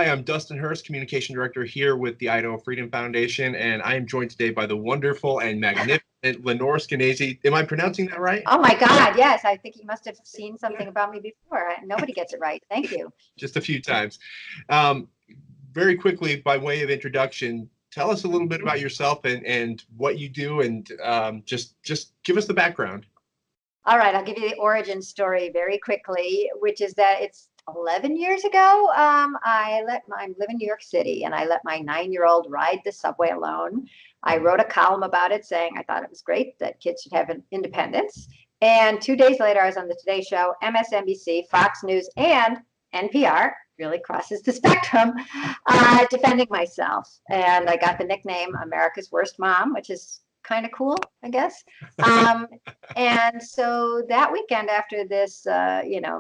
Hi, I'm Dustin Hurst, Communication Director here with the Idaho Freedom Foundation, and I am joined today by the wonderful and magnificent Lenore Skenazy. Am I pronouncing that right? Oh my God, yes. I think you must have seen something about me before. Nobody gets it right. Thank you. Just a few times. Very quickly, by way of introduction, tell us a little bit about yourself and what you do, and just give us the background. All right, I'll give you the origin story very quickly, which is that it's 11 years ago. I live in New York City, and I let my 9-year-old ride the subway alone. I wrote a column about it saying I thought it was great that kids should have an independence. And 2 days later, I was on the Today Show, MSNBC, Fox News, and NPR, really crosses the spectrum, defending myself. And I got the nickname America's Worst Mom, which is kind of cool, I guess. And so that weekend after this,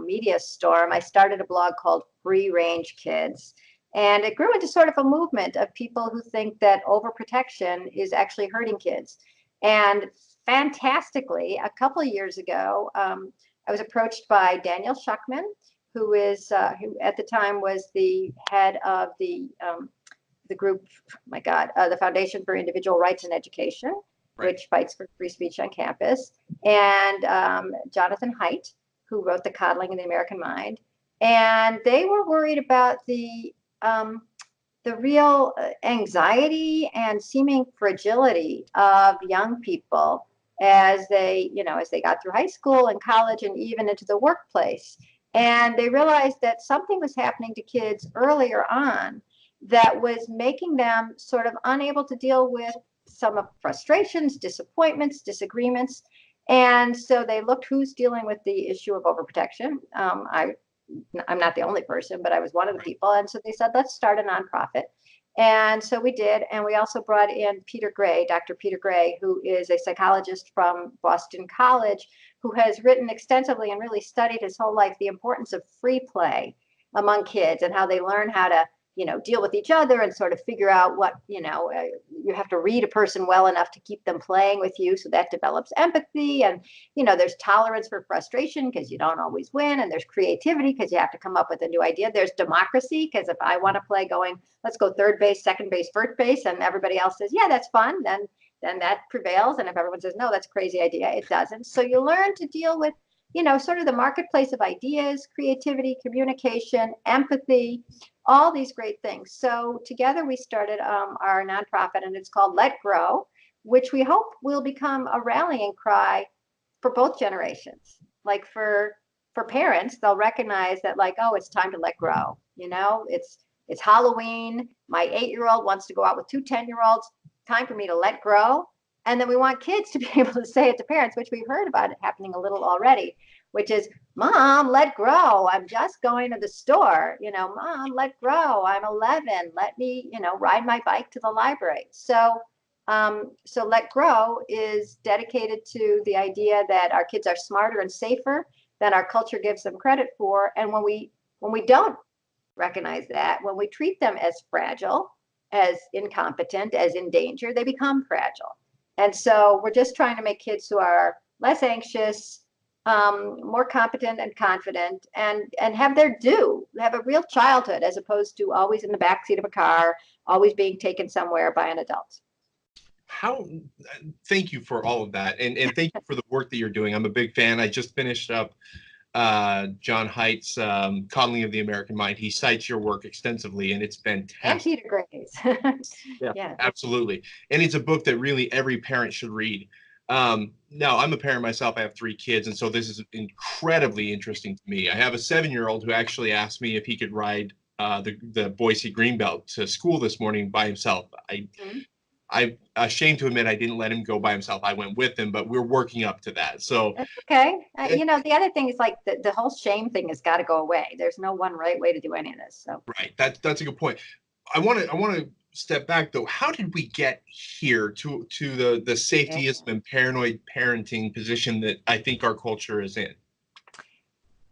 media storm, I started a blog called Free Range Kids. And it grew into sort of a movement of people who think that overprotection is actually hurting kids. And fantastically, a couple of years ago, I was approached by Daniel Schuckman, who at the time was the head of the group, the Foundation for Individual Rights and Education, right, which fights for free speech on campus, and Jonathan Haidt, who wrote The Coddling of the American Mind. And they were worried about the real anxiety and seeming fragility of young people as they got through high school and college and even into the workplace. And they realized that something was happening to kids earlier on that was making them sort of unable to deal with some of frustrations, disappointments, disagreements. And so they looked who's dealing with the issue of overprotection. I'm not the only person, but I was one of the people. And so they said, let's start a nonprofit. And so we did. And we also brought in Peter Gray, Dr. Peter Gray, who is a psychologist from Boston College, who has written extensively and really studied his whole life the importance of free play among kids and how they learn how to deal with each other and sort of figure out what, you have to read a person well enough to keep them playing with you. So that develops empathy. And, there's tolerance for frustration because you don't always win. And there's creativity because you have to come up with a new idea. There's democracy because if I want to play going, let's go third base, second base, first base, and everybody else says, yeah, that's fun, then that prevails. And if everyone says, no, that's a crazy idea, it doesn't. So you learn to deal with, sort of the marketplace of ideas, creativity, communication, empathy, all these great things. So together we started our nonprofit, and it's called Let Grow, which we hope will become a rallying cry for both generations. Like for parents, they'll recognize that oh, it's time to let grow. It's Halloween. My 8-year-old wants to go out with 2 10-year-olds. Time for me to let grow. And then we want kids to be able to say it to parents, which we've heard about it happening a little already, which is, Mom, let grow. I'm just going to the store. Mom, let grow. I'm 11. Let me, ride my bike to the library. So Let Grow is dedicated to the idea that our kids are smarter and safer than our culture gives them credit for. And when we don't recognize that, when we treat them as fragile, as incompetent, as in danger, they become fragile. And so we're just trying to make kids who are less anxious, more competent and confident, and have their due, have a real childhood, as opposed to always in the backseat of a car, always being taken somewhere by an adult. Thank you for all of that. And thank you for the work that you're doing. I'm a big fan. I just finished up John Haidt's Coddling of the American Mind. He cites your work extensively, and it's fantastic. And Peter Gray's. Yeah, absolutely. And it's a book that really every parent should read. Now, I'm a parent myself. I have 3 kids, and so this is incredibly interesting to me. I have a 7-year-old who actually asked me if he could ride the Boise Greenbelt to school this morning by himself. I'm ashamed to admit I didn't let him go by himself. I went with him, but we're working up to that. So that's okay. The other thing is the whole shame thing has got to go away. There's no one right way to do any of this. So right, that's a good point. I want to step back though. How did we get here to the safetyism and paranoid parenting position that I think our culture is in?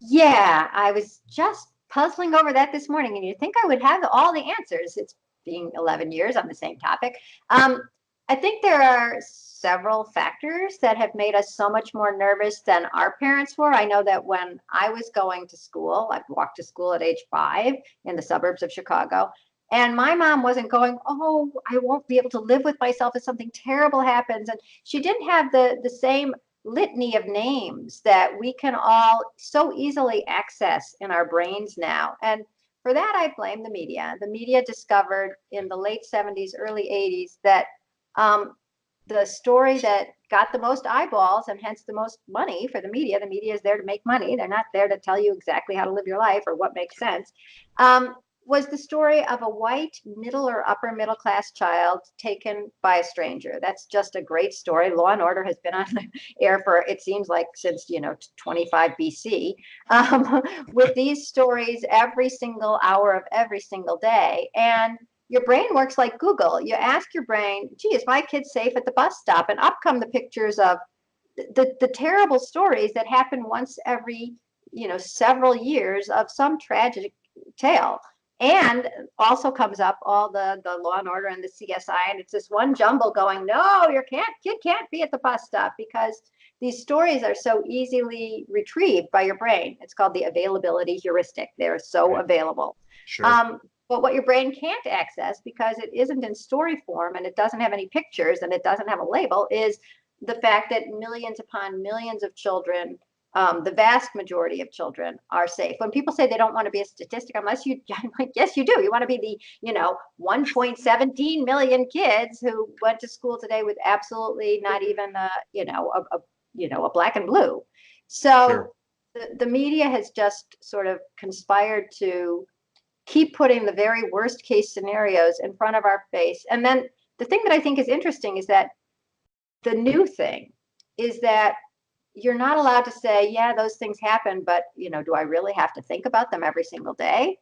Yeah, I was just puzzling over that this morning, and you'd think I would have all the answers. It's being 11 years on the same topic. I think there are several factors that have made us so much more nervous than our parents were. I know that when I was going to school, I walked to school at age 5 in the suburbs of Chicago. And my mom wasn't going, oh, I won't be able to live with myself if something terrible happens. And she didn't have the same litany of names that we can all so easily access in our brains now. And for that, I blame the media. The media discovered in the late 70s, early 80s that the story that got the most eyeballs and hence the most money for the media is there to make money. They're not there to tell you exactly how to live your life or what makes sense. Was the story of a white middle or upper middle class child taken by a stranger. That's just a great story. Law and Order has been on the air for, it seems like, since 25 BC, with these stories every single hour of every single day. And your brain works like Google. You ask your brain, gee, is my kid safe at the bus stop? And up come the pictures of the terrible stories that happen once every several years of some tragic tale. And also comes up all the Law and Order and the CSI, and it's this one jumble going, no, your kid can't be at the bus stop, because these stories are so easily retrieved by your brain. It's called the availability heuristic. They're so available. Sure. But what your brain can't access, because it isn't in story form and it doesn't have any pictures and it doesn't have a label, is the fact that millions upon millions of children, the vast majority of children, are safe. When people say they don't want to be a statistic, I'm like, yes, you do. You want to be the 1.17 million kids who went to school today with absolutely not even a black and blue. So Sure. the media has just sort of conspired to keep putting the very worst case scenarios in front of our face. And then the thing that I think is interesting is that the new thing is that you're not allowed to say, yeah, those things happen, but do I really have to think about them every single day?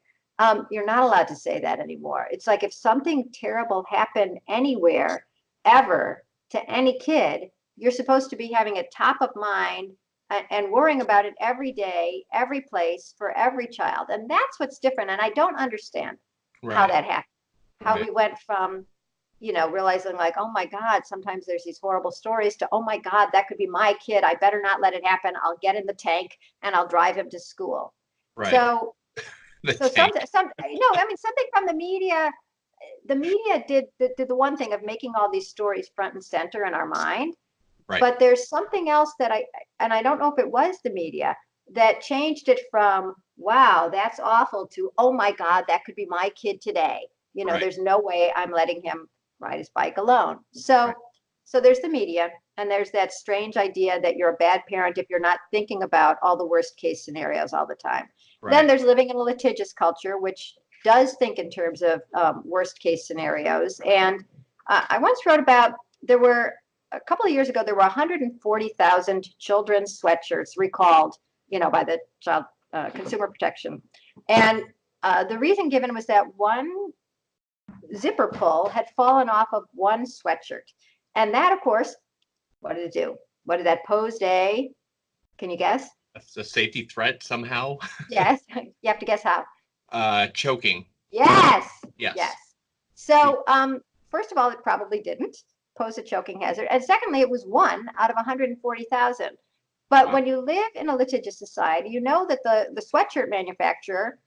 You're not allowed to say that anymore. It's like if something terrible happened anywhere, ever, to any kid, you're supposed to be having it top of mind and worrying about it every day, every place, for every child. And that's what's different. And I don't understand how that happened. How we went from realizing like, oh my God, sometimes there's these horrible stories, to, oh my God, that could be my kid. I better not let it happen. I'll get in the tank and I'll drive him to school. Right. So, Something from the media did the one thing of making all these stories front and center in our mind. Right. But there's something else that I don't know if it was the media that changed it from, wow, that's awful, to, oh my God, that could be my kid today. There's no way I'm letting him ride his bike alone. So there's the media, and there's that strange idea that you're a bad parent if you're not thinking about all the worst case scenarios all the time. Then there's living in a litigious culture, which does think in terms of worst case scenarios. And I once wrote about, a couple of years ago, there were 140,000 children's sweatshirts recalled, by the Child Consumer Protection. And the reason given was that one zipper pull had fallen off of one sweatshirt. And that, of course, what did it do? What did that pose? Can you guess? That's a safety threat somehow. Yes. You have to guess how. Choking. Yes. Yes. So, first of all, it probably didn't pose a choking hazard. And secondly, it was one out of 140,000. But when you live in a litigious society, you know that the sweatshirt manufacturer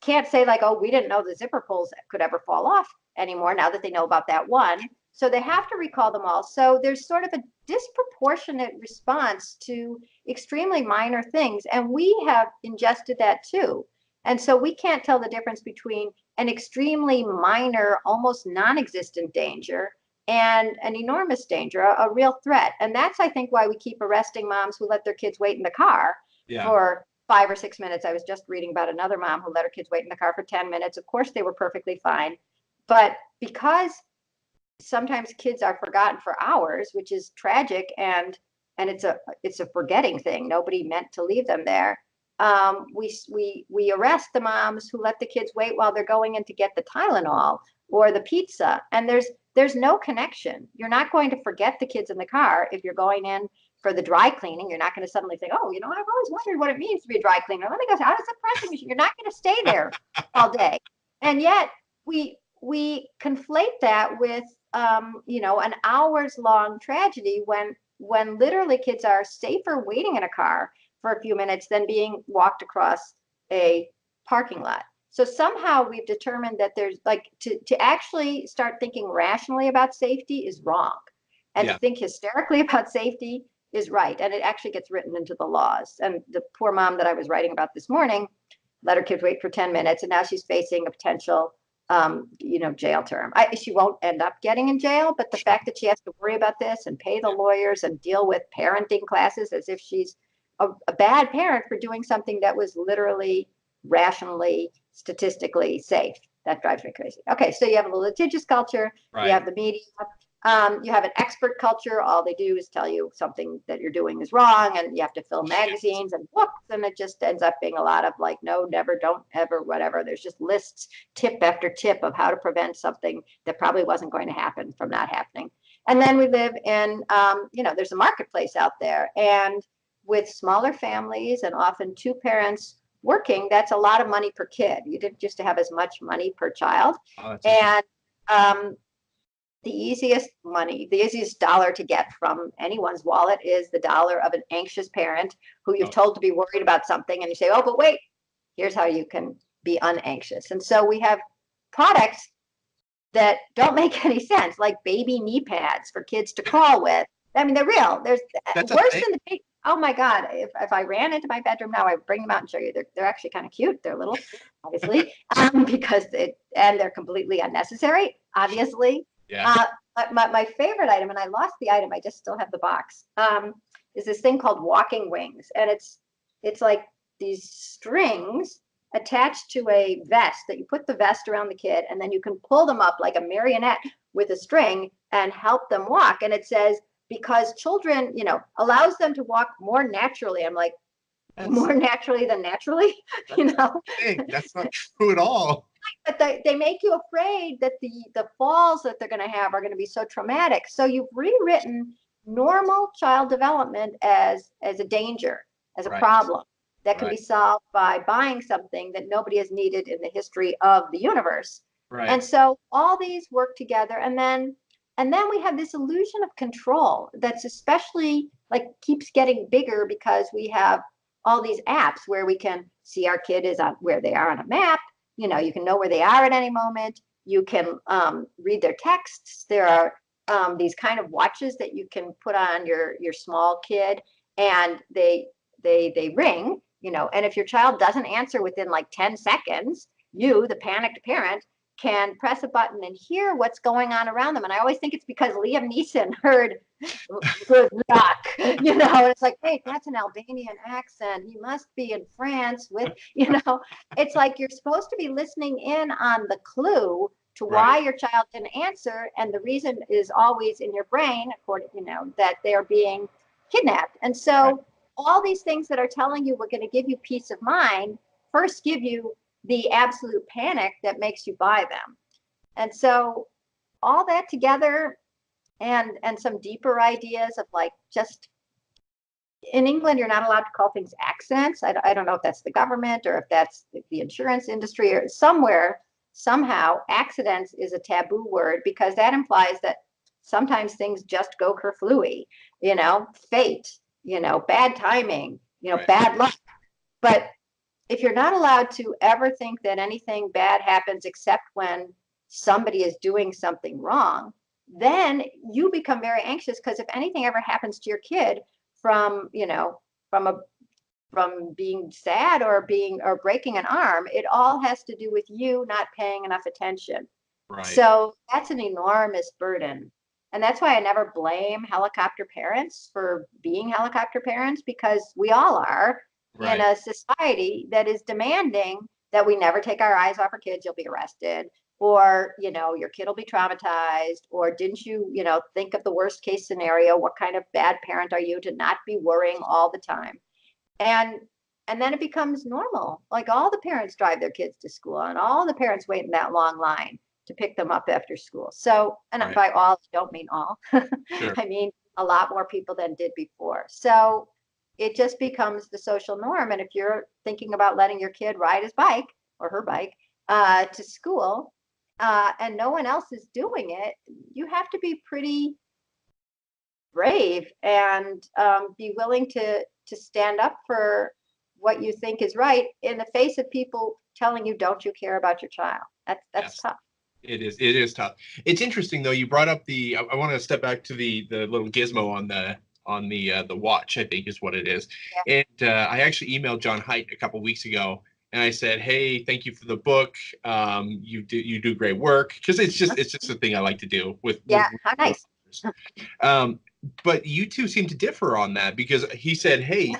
can't say like, oh, we didn't know the zipper pulls could ever fall off anymore now that they know about that one. So they have to recall them all. So there's sort of a disproportionate response to extremely minor things. And we have ingested that too. And so we can't tell the difference between an extremely minor, almost non-existent danger and an enormous danger, a real threat. And that's, I think, why we keep arresting moms who let their kids wait in the car for 5 or 6 minutes. I was just reading about another mom who let her kids wait in the car for 10 minutes. Of course, they were perfectly fine. But because sometimes kids are forgotten for hours, which is tragic, and it's a forgetting thing. Nobody meant to leave them there. We arrest the moms who let the kids wait while they're going in to get the Tylenol or the pizza. And there's no connection. You're not going to forget the kids in the car if you're going in for the dry cleaning. You're not going to suddenly think, oh, I've always wondered what it means to be a dry cleaner. Let me go out of the pressing machine. You're not going to stay there all day. And yet we conflate that with an hours long tragedy when literally kids are safer waiting in a car for a few minutes than being walked across a parking lot. So somehow we've determined that there's like to actually start thinking rationally about safety is wrong. And to Yeah. think hysterically about safety is right. And it actually gets written into the laws. And the poor mom that I was writing about this morning let her kids wait for 10 minutes, and now she's facing a potential jail term. She won't end up getting in jail, but the fact that she has to worry about this and pay the lawyers and deal with parenting classes as if she's a bad parent for doing something that was literally, rationally, statistically safe. That drives me crazy. Okay, so you have a litigious culture, you have the media, you have an expert culture. All they do is tell you something that you're doing is wrong, and you have to fill magazines and books, and it just ends up being a lot of like, no, never, don't ever, whatever. There's just lists, tip after tip of how to prevent something that probably wasn't going to happen from not happening. And then we live in, there's a marketplace out there, and with smaller families and often two parents working, that's a lot of money per kid. You didn't used to have as much money per child. Oh, And the easiest dollar to get from anyone's wallet is the dollar of an anxious parent who you've told to be worried about something. And you say, oh, but wait, here's how you can be unanxious. And so we have products that don't make any sense, like baby knee pads for kids to crawl with. I mean, they're real. There's worse than the oh my God, if I ran into my bedroom now, I would bring them out and show you. They're actually kind of cute. They're little, obviously, because they're completely unnecessary, obviously. Yeah. My favorite item, and I lost the item, I just still have the box, is this thing called walking wings. And it's like these strings attached to a vest that you put the vest around the kid, and then you can pull them up like a marionette with a string and help them walk. And it says, because children, allows them to walk more naturally. I'm like, more naturally than naturally, That's not true at all. But they make you afraid that the falls that they're going to have are going to be so traumatic. So you've rewritten normal child development as a danger, as a problem that can be solved by buying something that nobody has needed in the history of the universe. Right. And so all these work together, and then we have this illusion of control that's especially like keeps getting bigger because we have all these apps where we can see our kid is on where they are on a map. You can know where they are at any moment. You can read their texts. There are these kind of watches that you can put on your small kid, and they ring. And if your child doesn't answer within like 10 seconds, you, the panicked parent, can press a button and hear what's going on around them. And I always think it's because Liam Neeson heard good luck, and it's like, wait, that's an Albanian accent. He must be in France with, it's like you're supposed to be listening in on the clue to why your child didn't answer. And the reason is always in your brain, according, that they're being kidnapped. And so all these things that are telling you we're going to give you peace of mind first give you the absolute panic that makes you buy them. And so all that together and some deeper ideas of like, just in England, you're not allowed to call things accidents. I don't know if that's the government or if that's the insurance industry or somewhere, somehow accidents is a taboo word because that implies that sometimes things just go kerflooey, fate, bad timing, bad luck. But if you're not allowed to ever think that anything bad happens except when somebody is doing something wrong, then you become very anxious because if anything ever happens to your kid from being sad or breaking an arm, it all has to do with you not paying enough attention. So that's an enormous burden. And that's why I never blame helicopter parents for being helicopter parents, because we all are in a society that is demanding that we never take our eyes off our kids. You'll be arrested, or your kid will be traumatized, or didn't you think of the worst case scenario? What kind of bad parent are you to not be worrying all the time? And then it becomes normal. Like all the parents drive their kids to school, and all the parents wait in that long line to pick them up after school. So, and by all, I don't mean all. I mean a lot more people than did before. So it just becomes the social norm. And if you're thinking about letting your kid ride his bike or her bike to school, and no one else is doing it, you have to be pretty brave and be willing to stand up for what you think is right in the face of people telling you, don't you care about your child? That's Yes. tough. It is tough. It's interesting though. You brought up I want to step back to the little gizmo on the watch. I think is what it is. Yeah. And I actually emailed John Haidt a couple weeks ago, and I said, "Hey, thank you for the book. You do great work because it's just a thing I like to do Yeah. How with nice. um, but you two seem to differ on that because he said, "Hey,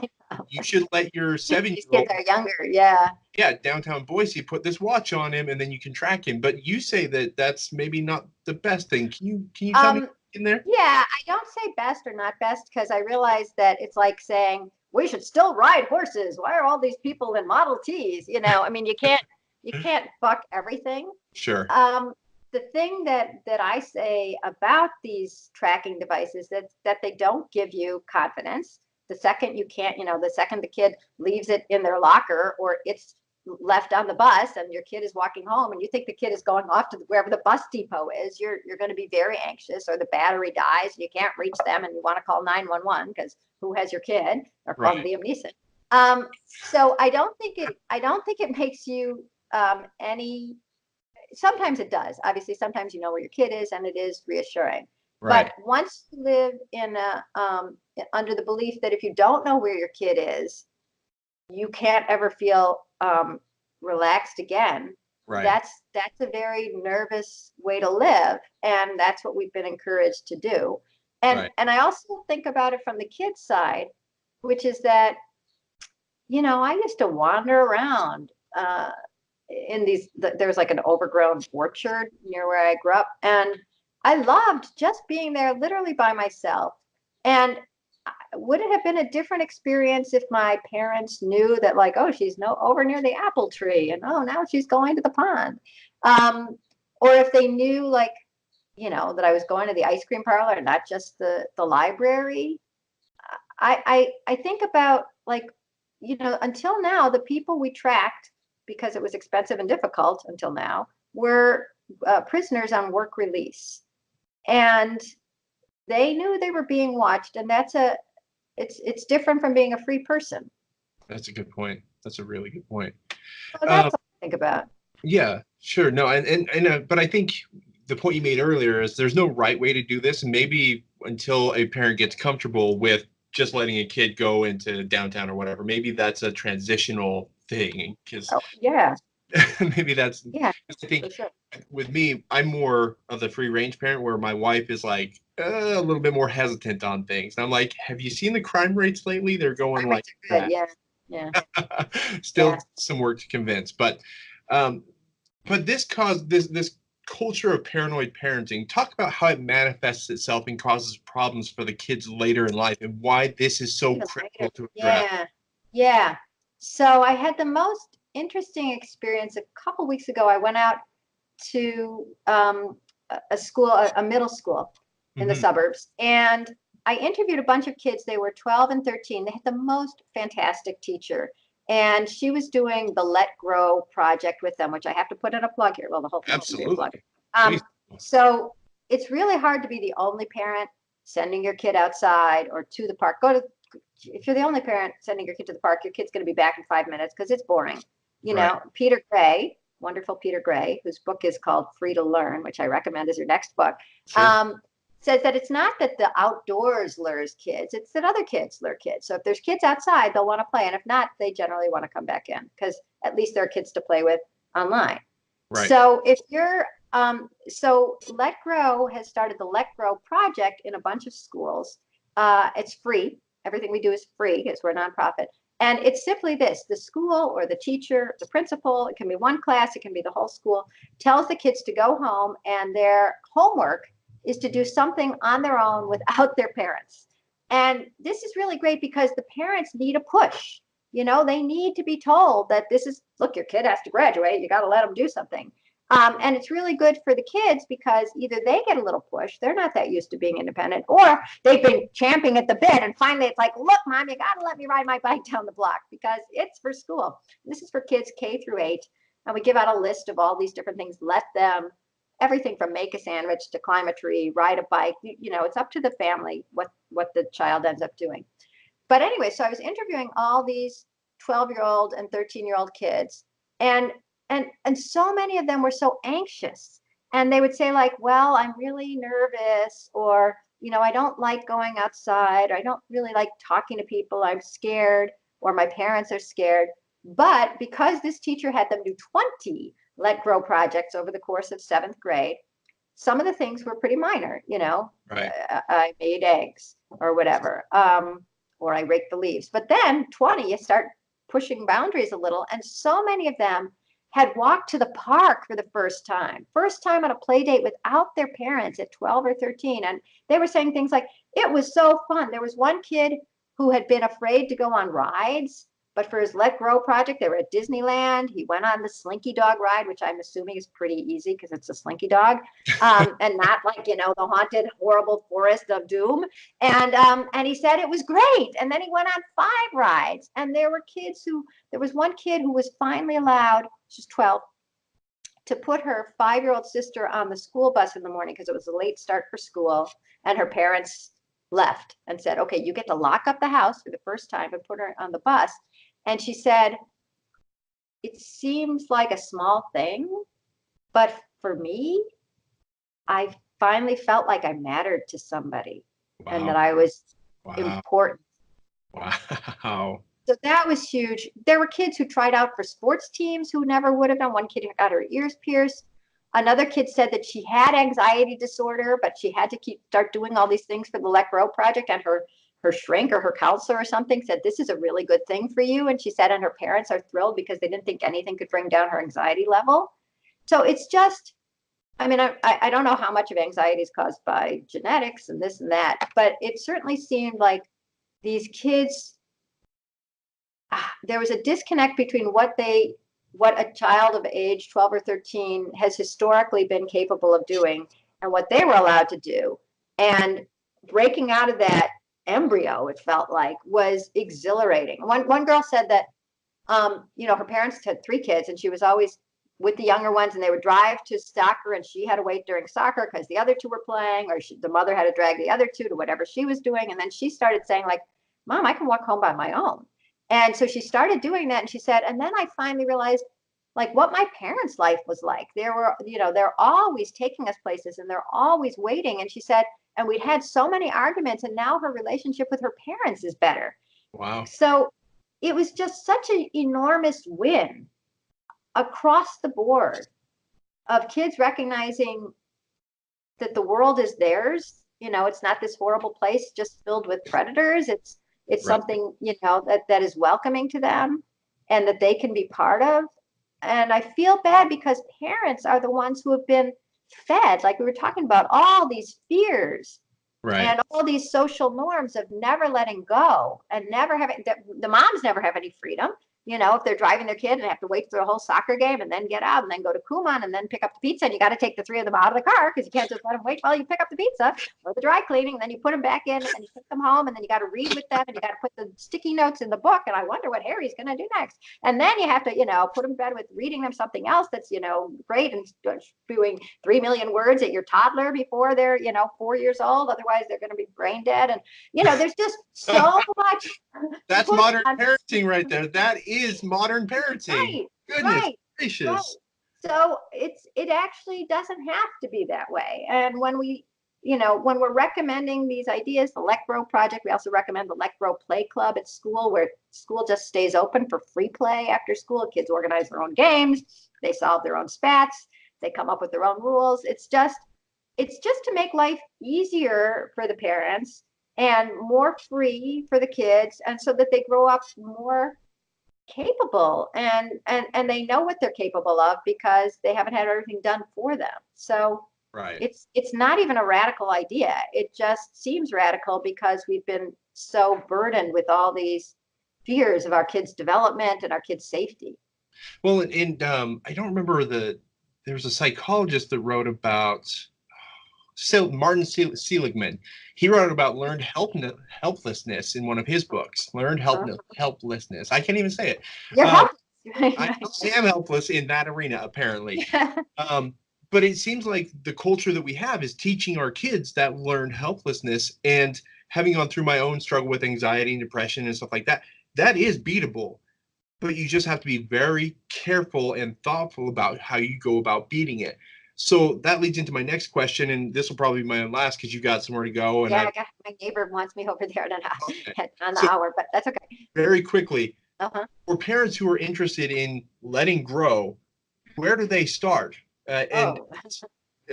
you should let your These kids 7-year-old, are younger. Yeah. yeah, downtown Boise, put this watch on him, and then you can track him." But you say that that's maybe not the best thing. Can you tell me Um, in there? yeah, I don't say best or not best because I realize that it's like saying we should still ride horses. Why are all these people in Model Ts? I mean, you can't buck everything. Sure. Um, the thing that I say about these tracking devices that they don't give you confidence. The second you can't, the second the kid leaves it in their locker or it's left on the bus and your kid is walking home and you think the kid is going off to wherever the bus depot is, you're going to be very anxious, or the battery dies and you can't reach them and you want to call 911 because who has your kid, or call Right. Liam Neeson. So I don't think it makes you any. Sometimes it does. Obviously, sometimes you know where your kid is, and it is reassuring. Right. But once you live in under the belief that if you don't know where your kid is, you can't ever feel relaxed again. Right. That's a very nervous way to live, and that's what we've been encouraged to do. And Right. and I also think about it from the kids' side, which is that I used to wander around in there's like an overgrown orchard near where I grew up, and I loved just being there literally by myself. And would it have been a different experience if my parents knew that, like, oh, she's no over near the apple tree, and oh, now she's going to the pond, or if they knew, like, that I was going to the ice cream parlor and not just the library. I think about, like, until now, the people we tracked, because it was expensive and difficult until now, were prisoners on work release, and they knew they were being watched, and it's different from being a free person. That's a good point. That's a really good point. So Um, that's all I think about. yeah, sure. No, but I think the point you made earlier is there's no right way to do this, and maybe until a parent gets comfortable with just letting a kid go into downtown or whatever, maybe that's a transitional thing because Oh, yeah, maybe that's. yeah, I think for sure. with me, I'm more of the free range parent where my wife is like a little bit more hesitant on things. And I'm like, have you seen the crime rates lately? They're going Crime like rates are good. that. Yeah, yeah, Still yeah. some work to convince, um, but this caused this culture of paranoid parenting. Talk about how it manifests itself and causes problems for the kids later in life, and why this is so Even critical later. to address. Yeah, yeah. So I had the most interesting experience a couple weeks ago. I went out to a school, a middle school in the Hmm. suburbs, and I interviewed a bunch of kids. They were 12 and 13. They had the most fantastic teacher, and she was doing the Let Grow project with them, which I have to put in a plug here. Well, the whole thing should be a plug. Absolutely, Um, please. so it's really hard to be the only parent sending your kid outside or to the park. If you're the only parent sending your kid to the park, your kid's going to be back in 5 minutes because it's boring. Right. Peter Gray, wonderful Peter Gray, whose book is called Free to Learn, which I recommend as your next book, Sure. um, says that it's not that the outdoors lures kids, it's that other kids lure kids. So if there's kids outside, they'll want to play. And if not, they generally want to come back in because at least there are kids to play with online. Right. So if you're, so Let Grow has started the Let Grow project in a bunch of schools. It's free. Everything we do is free because we're a nonprofit. And it's simply this: the school or the teacher, the principal, it can be one class, it can be the whole school, tells the kids to go home, and their homework is to do something on their own without their parents. And this is really great because the parents need a push. They need to be told that look, your kid has to graduate, you got to let them do something. And it's really good for the kids because either they get a little push, they're not that used to being independent, or they've been champing at the bit. And finally, it's like, look, mom, you got to let me ride my bike down the block because it's for school. This is for kids K through 8. And we give out a list of all these different things. Let them everything from make a sandwich to climb a tree, ride a bike. It's up to the family what the child ends up doing. But anyway, so I was interviewing all these 12-year-old and 13-year-old kids, and and so many of them were so anxious. And they would say like, well, I'm really nervous, or I don't like going outside, or I don't really like talking to people, I'm scared, or my parents are scared. But because this teacher had them do 20 let grow projects over the course of 7th grade, some of the things were pretty minor. Right. I made eggs or whatever, or I raked the leaves. But then 20, you start pushing boundaries a little. And so many of them had walked to the park for the first time on a play date without their parents at 12 or 13. And they were saying things like, it was so fun. There was one kid who had been afraid to go on rides, but for his Let Grow project, they were at Disneyland. He went on the Slinky Dog ride, which I'm assuming is pretty easy because it's a Slinky Dog, and not like, the haunted, horrible forest of doom. And he said it was great. And then he went on 5 rides. And there was one kid who was finally allowed, she's 12, to put her 5-year-old sister on the school bus in the morning because it was a late start for school. And her parents left and said, okay, you get to lock up the house for the first time and put her on the bus. And she said, it seems like a small thing, but for me, I finally felt like I mattered to somebody. Wow. And that I was important. Wow. So that was huge. There were kids who tried out for sports teams who never would have done. One kid got her ears pierced. Another kid said that she had anxiety disorder, but she had to start doing all these things for the Let Grow project. And her shrink or her counselor or something said, this is a really good thing for you. And she said, and her parents are thrilled because they didn't think anything could bring down her anxiety level. So it's just, I mean, I don't know how much of anxiety is caused by genetics and this and that, but it certainly seemed like these kids, there was a disconnect between what a child of age 12 or 13 has historically been capable of doing and what they were allowed to do. And breaking out of that embryo, it felt like, was exhilarating. One girl said that, her parents had 3 kids and she was always with the younger ones, and they would drive to soccer and she had to wait during soccer because the other 2 were playing, or the mother had to drag the other 2 to whatever she was doing. And then she started saying like, Mom, I can walk home by my own. And so she started doing that. And she said, and then I finally realized like what my parents' life was like. They're always taking us places and they're always waiting. And she said, and we'd had so many arguments, and now her relationship with her parents is better. Wow. So it was just such an enormous win across the board of kids recognizing that the world is theirs. It's not this horrible place just filled with predators. It's right. Something, that is welcoming to them and that they can be part of. And I feel bad because parents are the ones who have been fed, like we were talking about, all these fears, right, and all these social norms of never letting go and never having, the moms never have any freedom. If they're driving their kid and have to wait for a whole soccer game and then get out and then go to Kumon and then pick up the pizza, and you got to take the 3 of them out of the car because you can't just let them wait while you pick up the pizza or the dry cleaning. And then you put them back in and you take them home, and then you got to read with them and you got to put the sticky notes in the book. And I wonder what Harry's going to do next. And then you have to, put them to bed with reading them something else that's, great, and spewing 3 million words at your toddler before they're, 4 years old. Otherwise, they're going to be brain dead. And, there's just so much. That's modern parenting right there. That is modern parenting. Right, goodness gracious. Right. So it actually doesn't have to be that way. And when when we're recommending these ideas, the Let Grow project, we also recommend the Let Grow Play Club at school, where school just stays open for free play after school. Kids organize their own games, they solve their own spats, they come up with their own rules. It's just to make life easier for the parents and more free for the kids, and so that they grow up more capable and they know what they're capable of because they haven't had everything done for them. So right, it's not even a radical idea. It just seems radical because we've been so burdened with all these fears of our kids' development and our kids' safety. Well, and I don't remember there was a psychologist that wrote about Martin Seligman. He wrote about learned helplessness in one of his books. Learned helplessness. I can't even say it. You're helpless. I am helpless in that arena, apparently. but it seems like the culture that we have is teaching our kids that learned helplessness. And having gone through my own struggle with anxiety and depression and stuff like that, that is beatable. But you just have to be very careful and thoughtful about how you go about beating it. So that leads into my next question, and this will probably be my last because you got somewhere to go. And Yeah, I I got my neighbor wants me over there okay. on the So hour, but that's okay. very quickly, Uh-huh. for parents who are interested in letting grow, where do they start? And Oh,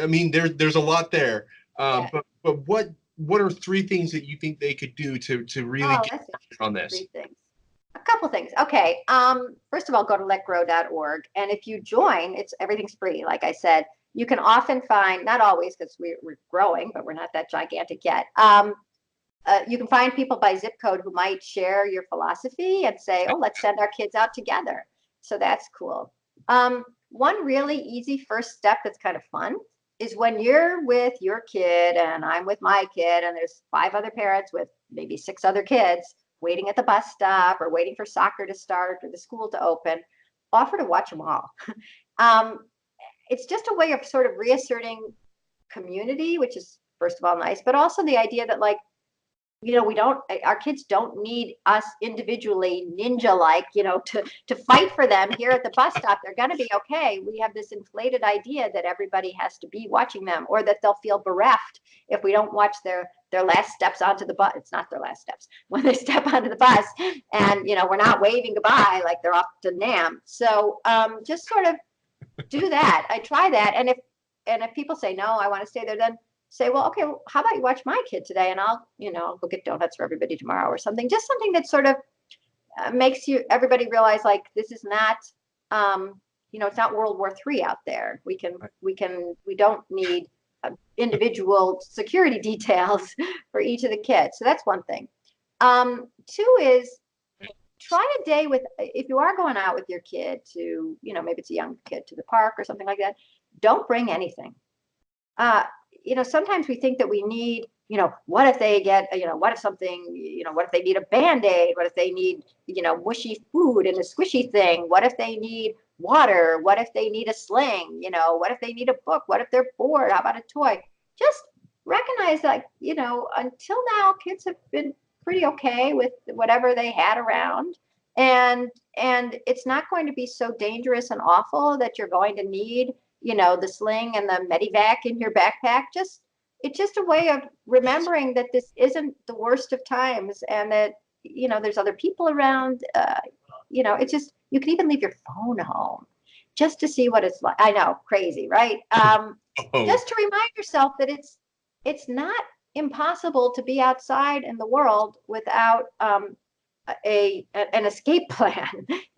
I mean, there's a lot there. yeah. But what are three things that you think they could do to really Oh, get that's started on interesting. this? Three things. A couple things. Okay. First of all, go to letgrow.org. And if you join, it's everything's free. Like I said, you can often find, not always because we're growing, but we're not that gigantic yet. You can find people by zip code who might share your philosophy and say, oh, let's send our kids out together. So that's cool. One really easy first step that's kind of fun is when you're with your kid and I'm with my kid and there's 5 other parents with maybe 6 other kids waiting at the bus stop or waiting for soccer to start or the school to open, offer to watch them all. um, it's just a way of sort of reasserting community, which is first of all nice, but also the idea that like, we don't, our kids don't need us individually ninja like, to fight for them here at the bus stop. They're going to be okay. We have this inflated idea that everybody has to be watching them or that they'll feel bereft if we don't watch their last steps onto the bus. It's not their last steps when they step onto the bus and, we're not waving goodbye like they're off to NAM. So just sort of do that. I try that. And if people say, no, I want to stay there, then say, well, okay, well, how about you watch my kid today? And I'll go get donuts for everybody tomorrow or something. Just something that sort of makes everybody realize like this is not, it's not World War III out there. We don't need individual security details for each of the kids. So that's one thing. Two is try a day if you are going out with your kid to, maybe it's a young kid to the park or something like that, don't bring anything. Sometimes we think that we need, what if they get, what if something, what if they need a Band-Aid? What if they need, mushy food and a squishy thing? What if they need water? What if they need a sling? What if they need a book? What if they're bored? How about a toy? Just recognize that, until now, kids have been pretty okay with whatever they had around. And it's not going to be so dangerous and awful that you're going to need the sling and the Medivac in your backpack. It's just a way of remembering that this isn't the worst of times and that, there's other people around. It's just, you can even leave your phone home just to see what it's like. I know, crazy, right? Oh, Just to remind yourself that it's not impossible to be outside in the world without an escape plan.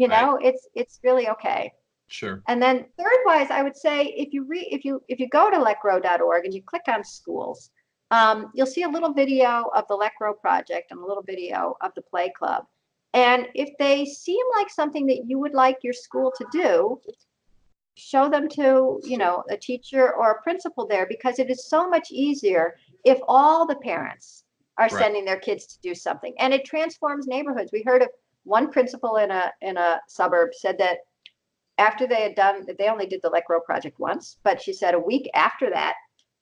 right. It's really okay. Sure. And then third wise, I would say if you go to letgrow.org and you click on schools, you'll see a little video of the Let Grow project and a little video of the play club. And if they seem like something that you would like your school to do, show them to, a teacher or a principal there, because it is so much easier if all the parents are Right. sending their kids to do something. And it transforms neighborhoods. We heard of one principal in a suburb said that after they only did the Let Grow project once, but she said a week after that,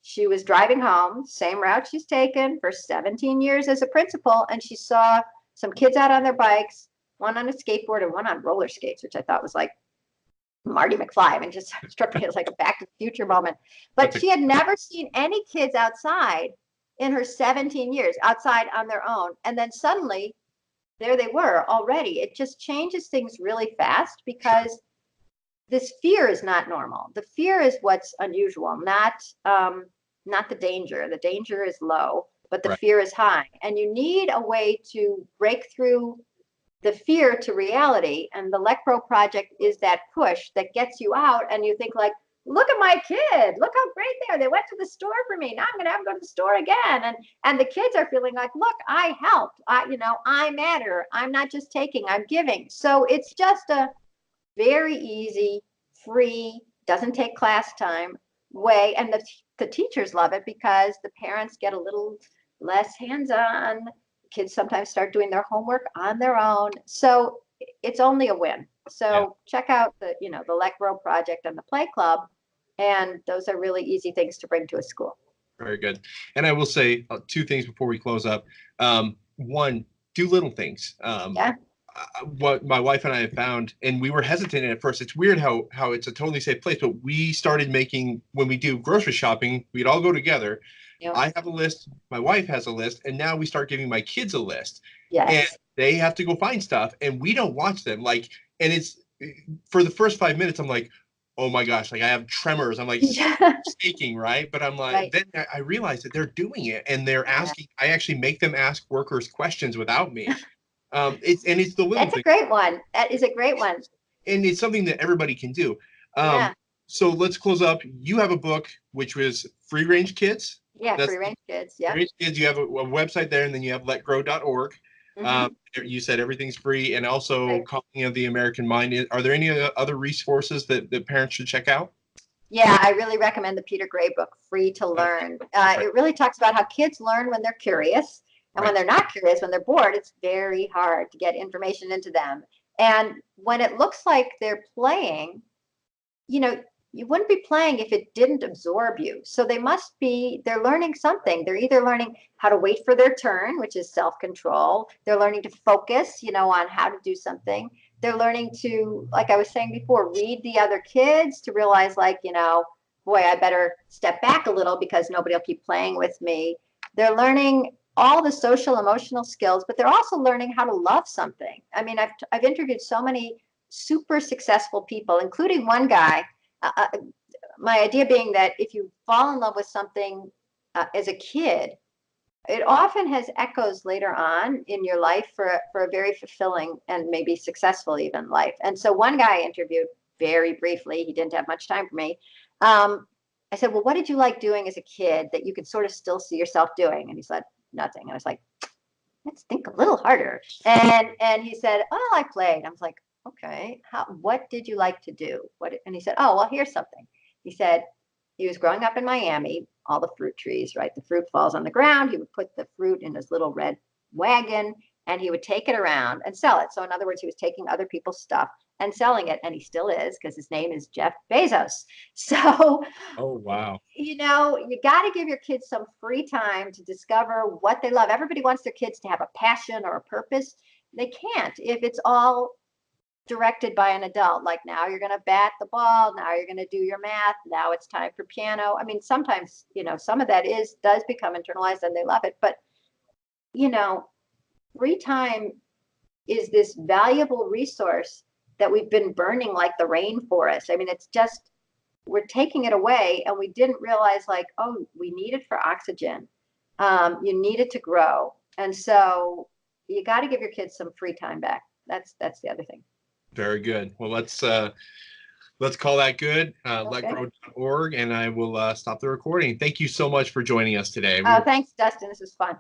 she was driving home, same route she's taken for 17 years as a principal, and she saw some kids out on their bikes, one on a skateboard and one on roller skates, which I thought was like Marty McFly. I mean, just struck me as like a Back to the Future moment. But she had never seen any kids outside in her 17 years, outside on their own. And then suddenly, there they were already. It just changes things really fast because this fear is not normal. The fear is what's unusual, not the danger. The danger is low, but the Right. fear is high. And you need a way to break through the fear to reality. And the Let Grow project is that push that gets you out and you think like, look at my kid, look how great they are. They went to the store for me. Now I'm gonna have to go to the store again. And the kids are feeling like, look, I helped. I matter. I'm not just taking, I'm giving. So it's just a very easy, free, doesn't take class time way. And the teachers love it because the parents get a little less hands-on. Kids sometimes start doing their homework on their own. So it's only a win. Yeah. So check out the Let Grow project and the Play Club And those are really easy things to bring to a school. Very good. And I will say two things before we close up. One, do little things. Yeah. What my wife and I have found, and we were hesitant at first. It's weird how it's a totally safe place, but we started making, when we do grocery shopping, we'd all go together. Yep. I have a list, my wife has a list, and now we start giving my kids a list. Yes. And they have to go find stuff, and we don't watch them. Like, and it's for the first 5 minutes, I'm like, oh my gosh, like I have tremors. I'm like shaking, right? But I'm like, Right. then I realize that they're doing it and they're asking. I actually make them ask workers questions without me. It's the little That's a thing. great one. That is a great one. And it's something that everybody can do. Yeah. So let's close up. You have a book which was Free Range Kids. Yeah, That's Free Range Kids. Yeah. Free Range Kids. You have a website there, and then you have letgrow.org. You said everything's free, and also Right. Calling of the American Mind. Are there any other resources that parents should check out? Yeah, I really recommend the Peter Gray book, Free to Learn. It really talks about how kids learn when they're curious. And when they're not curious, when they're bored, it's very hard to get information into them. And when it looks like they're playing, you know, you wouldn't be playing if it didn't absorb you. So they're learning something. They're either learning how to wait for their turn, which is self-control. They're learning to focus, on how to do something. They're learning to, like I was saying before, read the other kids to realize boy, I better step back a little because nobody will keep playing with me. They're learning all the social emotional skills, but they're also learning how to love something. I mean, I've interviewed so many super successful people, including one guy. My idea being that if you fall in love with something as a kid, it often has echoes later on in your life for a very fulfilling and maybe successful even life. And so one guy I interviewed very briefly, he didn't have much time for me. I said, well, what did you like doing as a kid that you could sort of still see yourself doing? And he said, nothing. And I was like, let's think a little harder. And he said, oh, I played. I was like, okay, what did you like to do? And he said, oh, well, here's something. He said he was growing up in Miami, all the fruit trees, right? The fruit falls on the ground. He would put the fruit in his little red wagon and he would take it around and sell it. So in other words, he was taking other people's stuff and selling it. And he still is, because his name is Jeff Bezos. So, oh, wow. You got to give your kids some free time to discover what they love. Everybody wants their kids to have a passion or a purpose. They can't if it's all directed by an adult. Like, now you're going to bat the ball. Now you're going to do your math. Now it's time for piano. I mean, sometimes, some of that does become internalized and they love it. But, free time is this valuable resource that we've been burning like the rainforest. I mean, it's just, we're taking it away and we didn't realize oh, we need it for oxygen. You need it to grow. And so you got to give your kids some free time back. That's the other thing. Very good. Well, let's call that good. Okay. Letgrow.org, and I will stop the recording. Thank you so much for joining us today. Thanks, Dustin. This was fun.